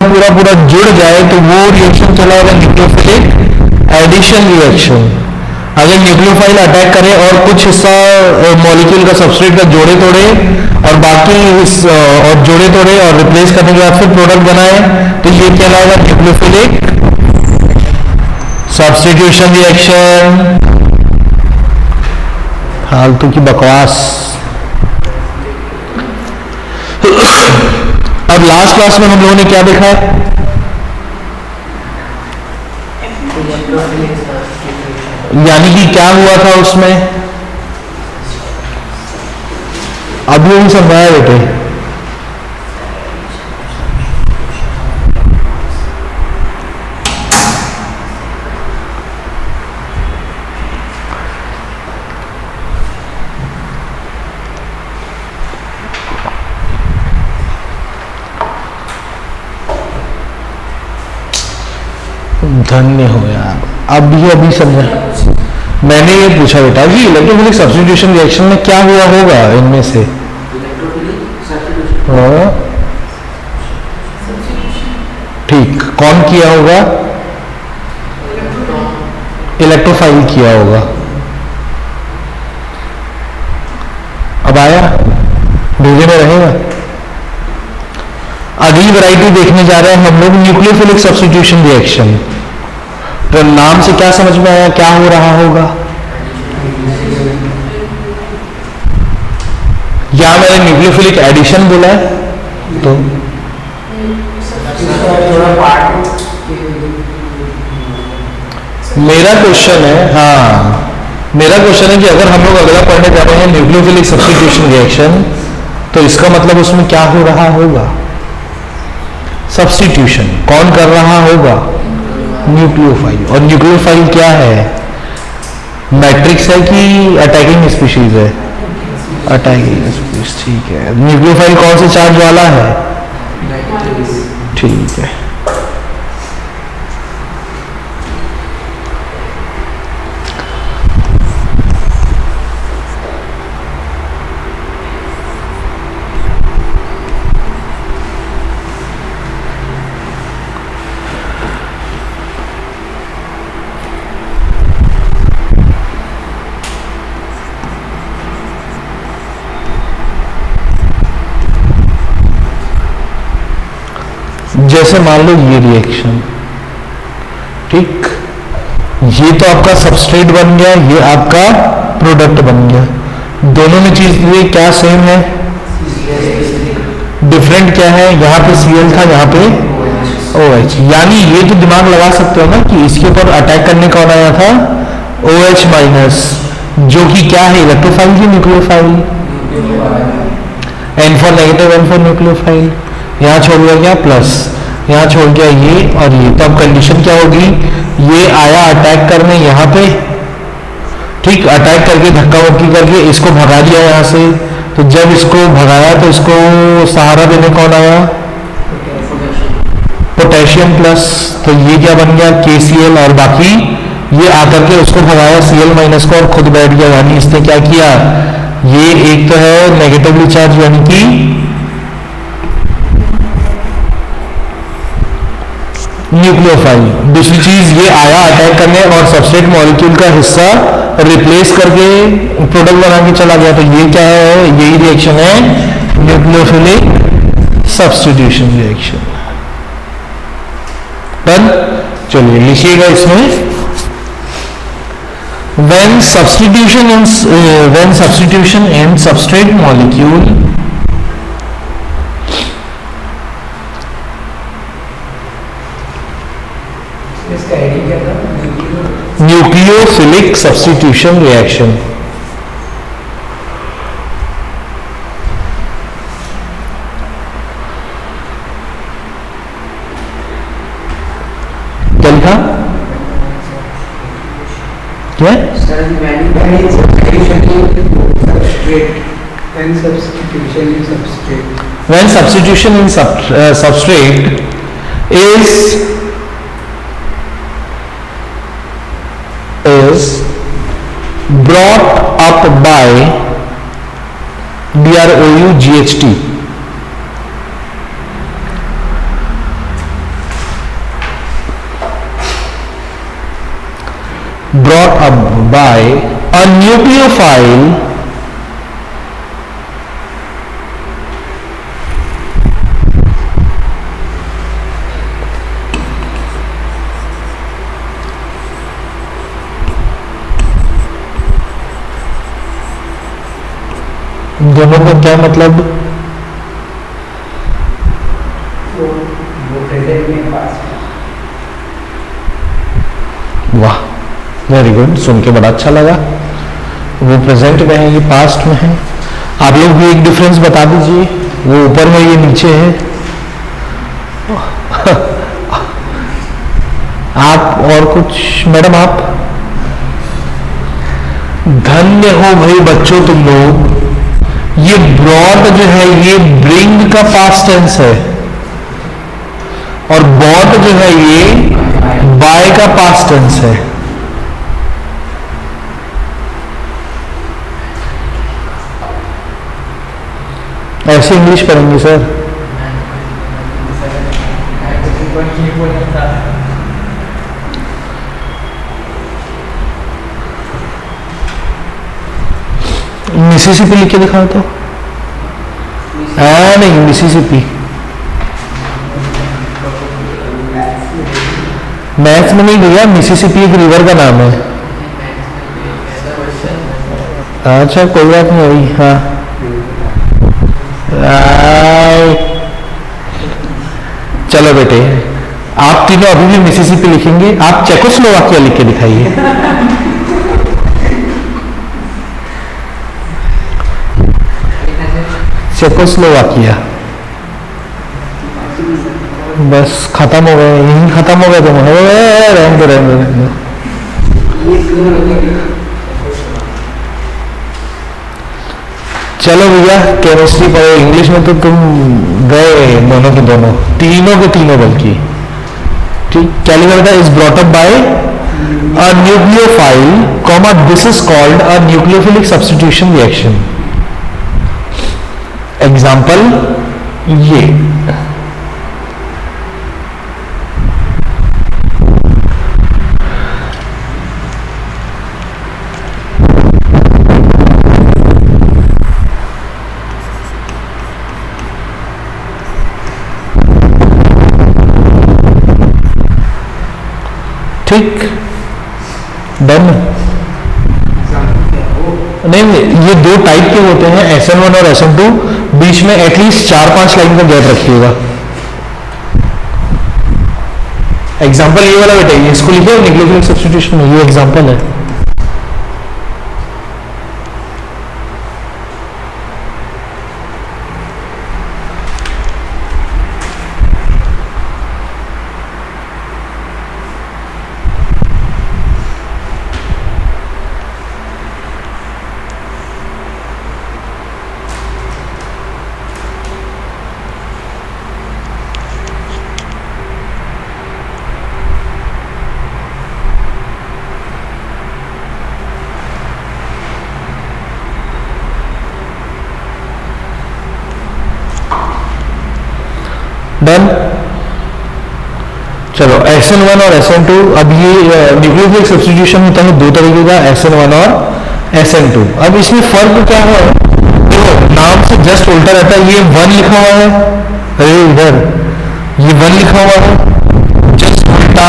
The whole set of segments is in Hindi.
पूरा पूरा जुड़ जाए तो वो रिएक्शन चला होगा न्यूक्लियोफिलिक एडिशन रिएक्शन। अगर न्यूक्लियोफाइल अटैक करे और कुछ हिस्सा मॉलिक्यूल का सबस्ट्रेट का जोड़े तोड़े और बाकी और जोड़े तोड़े और रिप्लेस करने के बाद फिर प्रोडक्ट बनाए तो ये कहलाएगा न्यूक्लियोफिलिक सब्स्टिट्यूशन रिएक्शन। फालतू की बकवास। अब लास्ट क्लास में हम लोगों ने क्या देखा? यानी कि क्या हुआ था उसमें, अब ये भी समझाया बेटे। धन्य हो यार, अभी समझा। मैंने ये पूछा बेटा कि इलेक्ट्रोफिलिक सब्स्टिट्यूशन रिएक्शन में क्या हुआ होगा इनमें से? ठीक, कौन किया होगा? इलेक्ट्रोफाइल किया होगा। अब आया, भेजे में रहेगा। अगली वैरायटी देखने जा रहे हैं हम लोग, न्यूक्लियोफिलिक सब्स्टिट्यूशन रिएक्शन। तो नाम से क्या समझ में आया, क्या हो रहा होगा? या मैंने न्यूक्लियोफिलिक एडिशन बोला है तो मेरा क्वेश्चन है, मेरा क्वेश्चन है कि अगर हम लोग अगला पढ़ने जा रहे हैं न्यूक्लियोफिलिक सब्स्टिट्यूशन रिएक्शन तो इसका मतलब उसमें क्या हो रहा होगा? सब्स्टिट्यूशन कौन कर रहा होगा? न्यूक्लियोफाइल। और न्यूक्लियोफाइल क्या है? मैट्रिक्स है कि अटैकिंग स्पीशीज है? अटैकिंग स्पीशीज, ठीक है। न्यूक्लियोफाइल कौन से चार्ज वाला है? ठीक है। जैसे मान लो ये रिएक्शन, ठीक, ये तो आपका सबस्ट्रेट बन गया, ये आपका प्रोडक्ट बन गया। दोनों में चीज ये क्या सेम है? डिफरेंट क्या है? यहाँ पे Cl था, यहाँ पे OH। यानी ये तो दिमाग लगा सकते हो ना कि इसके ऊपर अटैक करने कौन आया था? OH माइनस, जो कि क्या है? इलेक्ट्रोफाइल की nucleophile. N for negative, N for nucleophile. यहाँ छोड़ गया क्या? प्लस, यहाँ छोड़ गया ये और ये। तो अब कंडीशन क्या होगी? ये आया अटैक करने यहाँ पे, ठीक, अटैक करके धक्का मुक्की करके इसको भगा दिया यहाँ से। तो जब इसको भगाया तो इसको सहारा देने कौन आया? Potassium plus. तो ये क्या बन गया? KCl। और बाकी ये आकर के उसको भगाया Cl माइनस को और खुद बैठ गया। यानी इसने क्या किया? ये एक तो है नेगेटिवली चार्ज यानी कि न्यूक्लियोफाइल, दूसरी चीज ये आया अटैक करने और सबस्ट्रेट मॉलिक्यूल का हिस्सा रिप्लेस करके प्रोडक्ट बना के चला गया। तो ये क्या है? यही रिएक्शन है न्यूक्लियोफिलिक सब्स्टिट्यूशन रिएक्शन। डन। चलिए लिखिएगा इसमें, when substitution in substrate molecule nucleophilic substitution reaction, क्या लिखा? क्या? When substitution in substrate is brought up by DROU GHT, brought up by a nucleophile दोनों का क्या मतलब? वाह, वेरी गुड, सुन के बड़ा अच्छा लगा। वो प्रेजेंट में है, ये पास्ट में है। आप लोग भी एक डिफरेंस बता दीजिए, वो ऊपर में, ये नीचे है। आप और कुछ मैडम? आप धन्य हो भाई बच्चों तुम लोग। ये ब्रॉड जो है ये ब्रिंग का पास्ट टेंस है, और बॉट जो है ये बाय का पास्ट टेंस है। ऐसे इंग्लिश पढ़ेंगे सर? मिसिसिपी लिख के दिखाओ तो। नहीं, मिसिसिपी मैथ्स में नहीं भैया, मिसिसिपी एक रिवर का नाम है। अच्छा कोई बात नहीं अभी। हाँ चलो बेटे, आप तीनों अभी भी मिसिसिपी लिखेंगे। आप चेकोस्लोवाकिया लिख के दिखाइए। चेकोस्लोवाकिया। बस खत्म हो गए, यही खत्म हो गए तुम। रहने दो रहने दो। चलो भैया केमिस्ट्री पढ़ो। इंग्लिश में तो तुम गए दोनों के दोनों, तीनों के तीनों बल्कि। ठीक, क्या लिखा था? Is brought up by a nucleophile comma this is called a nucleophilic substitution reaction. Example ये ठीक, डन। नहीं, ये दो टाइप के होते हैं, SN1 और SN2। बीच में एटलीस्ट 4-5 लाइन का गैप रखिएगा। एग्जाम्पल ये वाला बेटा, ये इसको लिखिए न्यूक्लियोफिलिक सब्स्टिट्यूशन में, ये एग्जाम्पल है। डन। चलो SN1 और SN2। अब ये न्यूक्लियोफिलिक सब्स्टिट्यूशन होता है दो तरीके का, SN1 और SN2। अब इसमें फर्क क्या है? देखो नाम से जस्ट उल्टा रहता है। ये 1 लिखा हुआ है, अरे इधर ये 1 लिखा हुआ है, जस्ट उल्टा।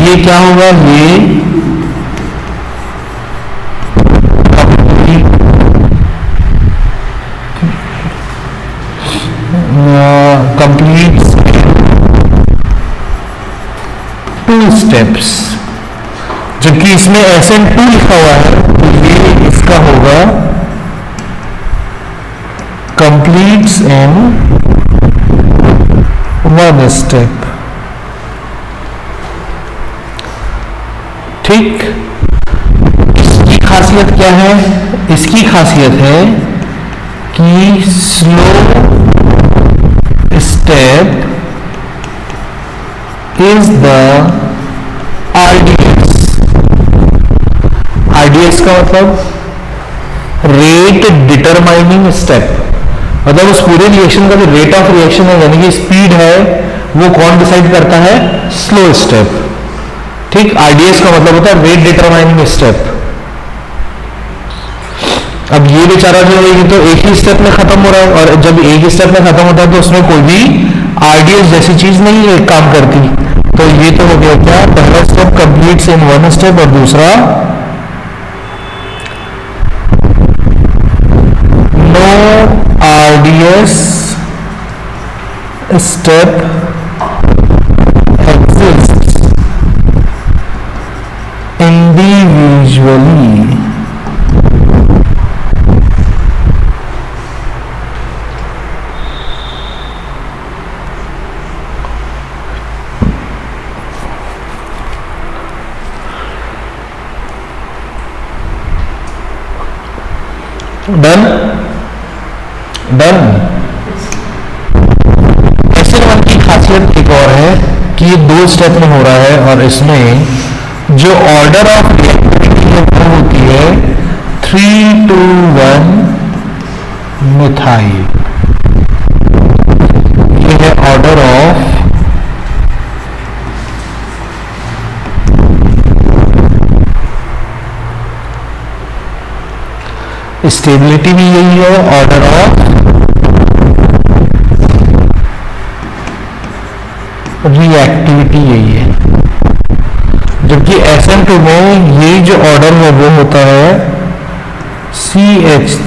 ये क्या होगा? ये कंप्लीट 2 स्टेप्स। जबकि इसमें SN2 लिखा हुआ है, तो ये इसका होगा कंप्लीट्स इन 1 स्टेप। ठीक, इसकी खासियत क्या है? इसकी खासियत है कि slow step is the RDS। RDS का मतलब रेट डिटरमाइनिंग स्टेप, मतलब उस पूरे रिएक्शन का जो रेट ऑफ रिएक्शन है यानी कि स्पीड है, वो कौन डिसाइड करता है? Slow step. ठीक, आरडीएस का मतलब होता है रेट डिटरमाइनिंग स्टेप। अब ये बेचारा जो है ये तो एक ही स्टेप में खत्म हो रहा है, और जब एक ही स्टेप में खत्म होता है तो उसमें कोई भी आरडीएस जैसी चीज नहीं है काम करती। तो ये तो हो गया क्या, पहला step completes in one step, और दूसरा no RDS step exists individually। Done done. ऐसे वन की खासियत एक और है कि ये 2 स्टेप में हो रहा है, और इसमें जो ऑर्डर ऑफ रिएक्टिविटी है वो होती है 3:1 मिथाइल। ये है ऑर्डर ऑफ स्टेबिलिटी भी यही है, ऑर्डर ऑफ रिएक्टिविटी यही है। जबकि SN2 में ये जो ऑर्डर है वो होता है CH3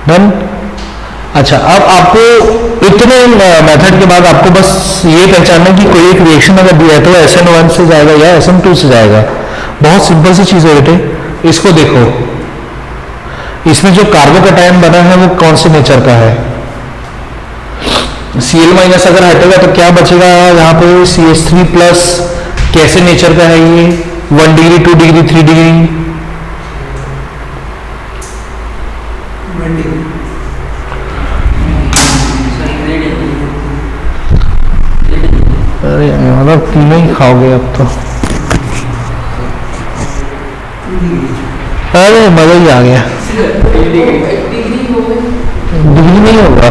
डन। अच्छा, अब आपको इतने मेथड के बाद आपको बस ये पहचानना कि कोई एक रिएक्शन अगर दिया है तो SN1 से जाएगा या SN2 से जाएगा। बहुत सिंपल सी चीज है बेटे, इसको देखो, इसमें जो कार्बोकैटायन बना है वो कौन से नेचर का है। Cl माइनस अगर हटेगा तो क्या बचेगा यहाँ पे, CH3 प्लस। कैसे नेचर का है ये, 1 डिग्री 2 डिग्री 3 डिग्री। अरे मतलब तीनों ही खाओगे अब तो, अरे मजा ही आ गया। डिग्री नहीं होगा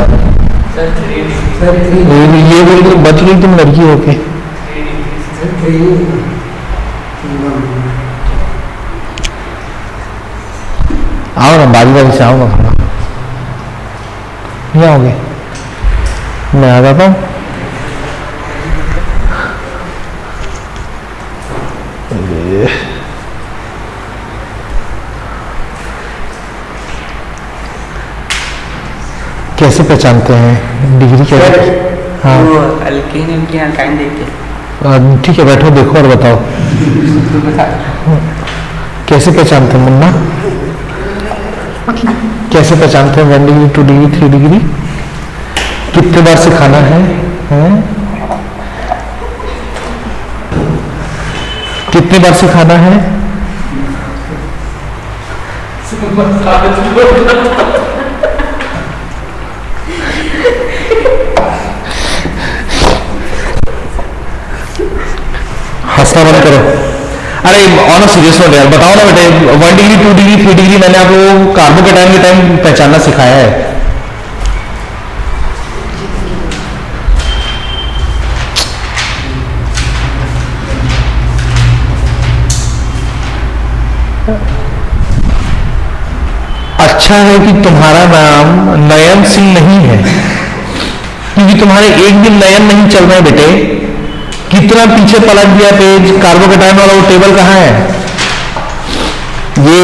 ये बोल के बच गई तुम लड़की होके। आओ ना, बारी बारी से आओ ना, थोड़ा नहीं आओगे, मैं आ जाता हूँ। कैसे पहचानते हैं डिग्री कैसे? हाँ अल्कीन टाइम देखते, ठीक है, बैठो देखो और बताओ कैसे पहचानते हैं मुन्ना, कैसे पहचानते हैं 1 डिग्री 2 डिग्री 3 डिग्री? कितने बार सिखाना है, कितने बार सिखाना है? हंसना बंद करो। अरे ऑन सीरियस नोट यार, बताओ ना बेटे, 1 डिग्री 2 डिग्री 3 डिग्री मैंने आपको कार्बोकैटायन के टाइम पहचानना सिखाया है। अच्छा है कि तुम्हारा नाम नयन सिंह नहीं है, क्योंकि तुम्हारे एक दिन नयन नहीं चल रहे बेटे। कितना पीछे पलट दिया पेज, कार्बोकैटायन वाला वो टेबल कहाँ है? ये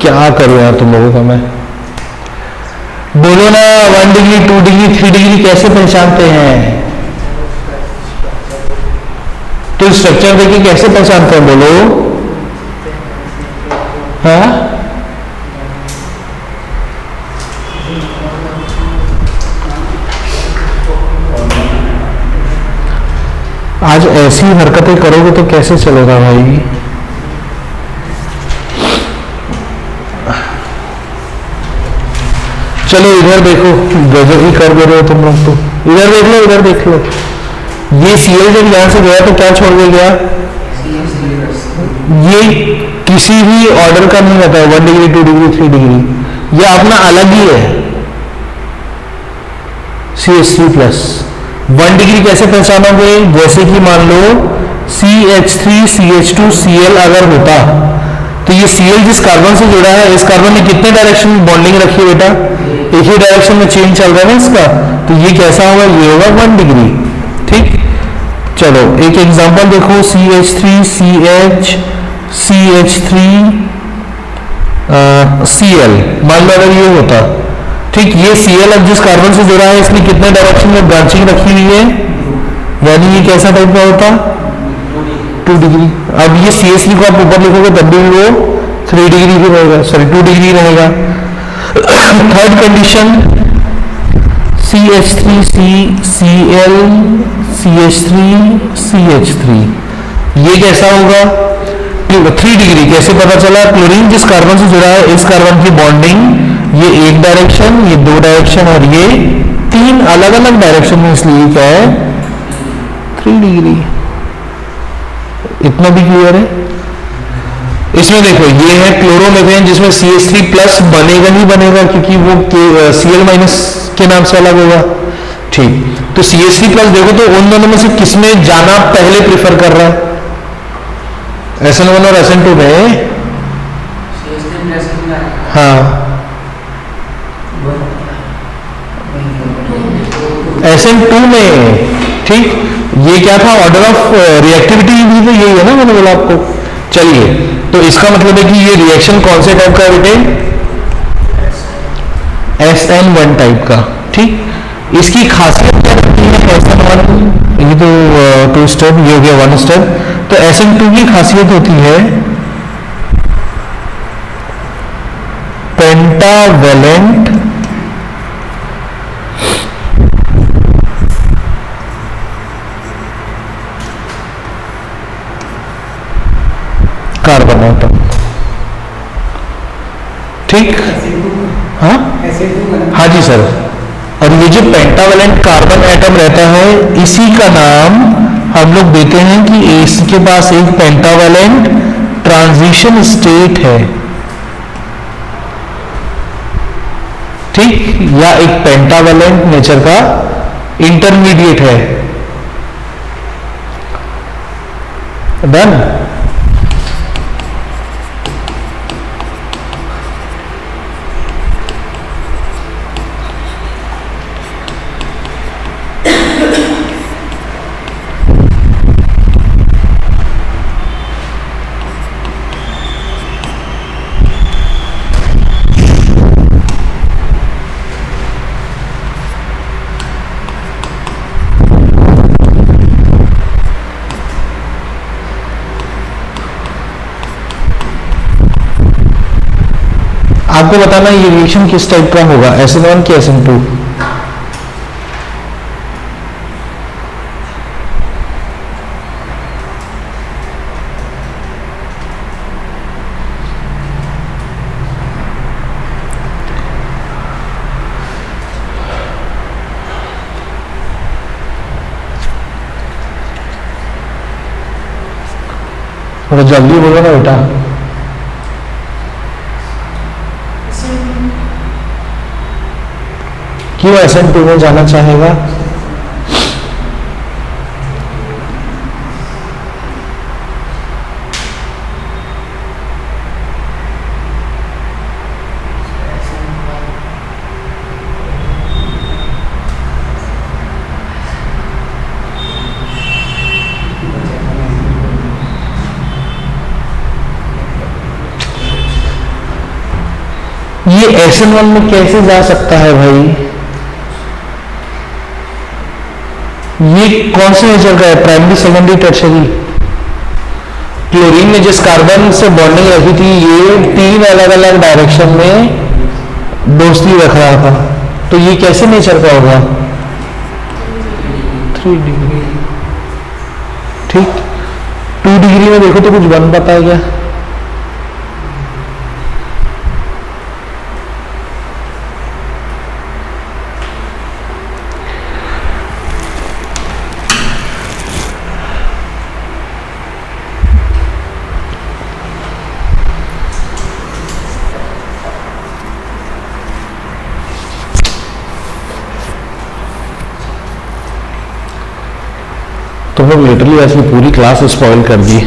क्या करूं यार तुम लोगों का मैं। बोलो ना 1 डिग्री 2 डिग्री 3 डिग्री कैसे पहचानते हैं? तो स्ट्रक्चर देखिए कैसे पहचानते हैं बोलो। हाँ आज ऐसी हरकतें करोगे तो कैसे चलेगा भाई। चलो इधर देखो, गजब ही कर दे रहे हो तुम लोग तो। इधर देख लो, इधर देख लो। ये सीएल जब यहां से गया तो क्या छोड़ के गया? ये किसी भी ऑर्डर का नहीं रहता है, 1 डिग्री 2 डिग्री 3 डिग्री, ये अपना अलग ही है। CH3 प्लस 1 डिग्री कैसे पहचानोगे? जैसे कि मान लो CH3 CH2 Cl अगर होता तो ये Cl जिस कार्बन से जुड़ा है, इस कार्बन ने कितने डायरेक्शन में बॉन्डिंग रखी है बेटा? एक ही डायरेक्शन में चेंज चल रहा है ना इसका, तो ये कैसा होगा? ये होगा 1 डिग्री। ठीक, चलो एक एग्जांपल देखो, CH3 CH CH3 Cl, मान लो अगर ये होता। ठीक, ये Cl अब जिस कार्बन से जुड़ा है इसने कितने डायरेक्शन में ब्रांचिंग रखी हुई है, यानी ये कैसा टाइप का होता? 2 डिग्री। अब ये CH3 को आप ऊपर लिखोगे तब भी वो 3 डिग्री ही रहेगा, सॉरी 2 डिग्री रहेगा। Third condition CH3 Cl CH3 CH3, ये कैसा होगा? 3 डिग्री। कैसे पता चला? क्लोरीन जिस कार्बन से जुड़ा है इस कार्बन की बॉन्डिंग ये एक डायरेक्शन, ये 2 डायरेक्शन और ये 3 अलग अलग डायरेक्शन में, इसलिए क्या है? 3 डिग्री। इतना भी क्लियर है? इसमें देखो ये है क्लोरोमीथेन जिसमें CH3 प्लस बनेगा ही बनेगा क्योंकि वो Cl माइनस के नाम से अलग होगा। ठीक, तो CH3 प्लस देखो तो उन दोनों में से किसमें जाना पहले प्रिफर कर रहा है? SN1 और SN2 में। हाँ, SN2 में। ठीक, ये क्या था? ऑर्डर ऑफ रिएक्टिविटी भी तो यही है ना, मैंने बोला आपको। चलिए, तो इसका मतलब है कि ये रिएक्शन कौन से टाइप का है बेटे? SN1 टाइप का। ठीक, इसकी खासियत क्या रहती है? SN1 ये तो 2 स्टेप, ये हो गया 1 स्टेप। तो SN2 की खासियत होती है पेंटावेलेंट कार्बन एटम। ठीक, हाँ हाँ जी सर। और ये जो पेंटावेलेंट कार्बन एटम रहता है इसी का नाम हम लोग देते हैं कि इसके पास एक पेंटावेलेंट ट्रांजिशन स्टेट है। ठीक, या एक पेंटावेलेंट नेचर का इंटरमीडिएट है। डन। आपको बताना ये रिएक्शन किस टाइप का होगा, SN1 की SN2? थोड़ा जल्दी बोलो ना बेटा। क्यों SN2 में जाना चाहेगा? ये SN1 में कैसे जा सकता है भाई? ये कौन से नेचर का है? Primary, secondary, tertiary. क्लोरीन ने जिस कार्बन से बॉन्डिंग रखी थी ये 3 अलग अलग डायरेक्शन में दोस्ती रख रहा था, तो ये कैसे नेचर का होगा? 3 डिग्री। ठीक, 2 डिग्री में देखो तो कुछ बन पाता है क्या? तुम लोग लिटरली ऐसी पूरी क्लास स्पॉइल कर दी।